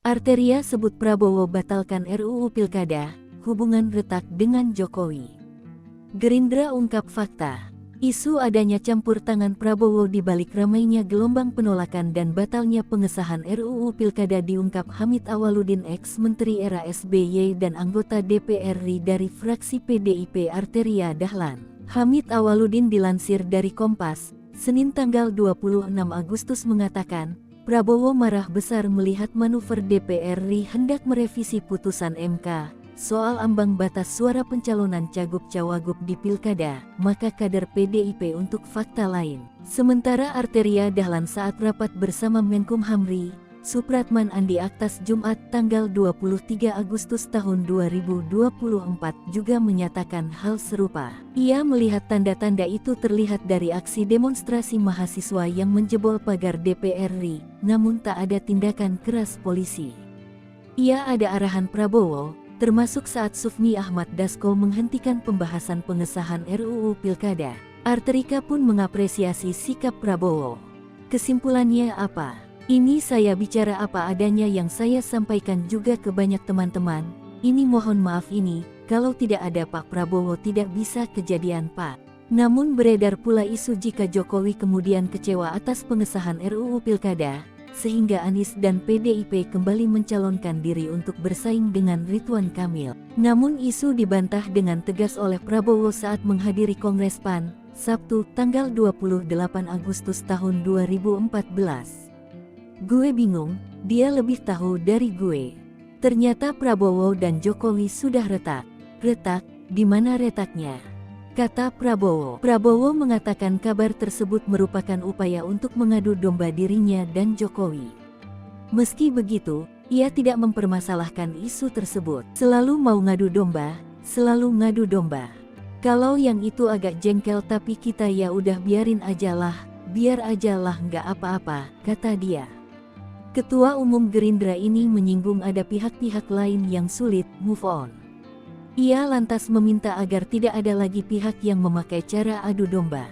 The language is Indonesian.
Arteria sebut Prabowo batalkan RUU Pilkada, hubungan retak dengan Jokowi. Gerindra ungkap fakta. Isu adanya campur tangan Prabowo di balik ramainya gelombang penolakan dan batalnya pengesahan RUU Pilkada diungkap Hamid Awaludin, ex-menteri era SBY dan anggota DPR RI dari fraksi PDIP Arteria Dahlan. Hamid Awaludin dilansir dari Kompas, Senin tanggal 26 Agustus mengatakan, Prabowo marah besar melihat manuver DPR RI hendak merevisi putusan MK soal ambang batas suara pencalonan cagup-cawagup di Pilkada, maka kader PDIP untuk fakta lain. Sementara Arteria Dahlan saat rapat bersama Menkumham RI, Supratman Andi Aktas Jumat tanggal 23 Agustus tahun 2024 juga menyatakan hal serupa. Ia melihat tanda-tanda itu terlihat dari aksi demonstrasi mahasiswa yang menjebol pagar DPR RI, namun tak ada tindakan keras polisi. Ia ada arahan Prabowo, termasuk saat Sufmi Ahmad Dasko menghentikan pembahasan pengesahan RUU Pilkada. Arterika pun mengapresiasi sikap Prabowo. Kesimpulannya apa? Ini saya bicara apa adanya yang saya sampaikan juga ke banyak teman-teman. Ini mohon maaf ini, kalau tidak ada Pak Prabowo tidak bisa kejadian Pak. Namun beredar pula isu jika Jokowi kemudian kecewa atas pengesahan RUU Pilkada, sehingga Anies dan PDIP kembali mencalonkan diri untuk bersaing dengan Ridwan Kamil. Namun isu dibantah dengan tegas oleh Prabowo saat menghadiri Kongres PAN, Sabtu tanggal 28 Agustus tahun 2014. Gue bingung, dia lebih tahu dari gue. Ternyata Prabowo dan Jokowi sudah retak. Retak, di mana retaknya? Kata Prabowo. Prabowo mengatakan kabar tersebut merupakan upaya untuk mengadu domba dirinya dan Jokowi. Meski begitu, ia tidak mempermasalahkan isu tersebut. Selalu mau ngadu domba, selalu ngadu domba. Kalau yang itu agak jengkel tapi kita ya udah biarin aja lah, biar aja lah nggak apa-apa, kata dia. Ketua Umum Gerindra ini menyinggung ada pihak-pihak lain yang sulit move on. Ia lantas meminta agar tidak ada lagi pihak yang memakai cara adu domba.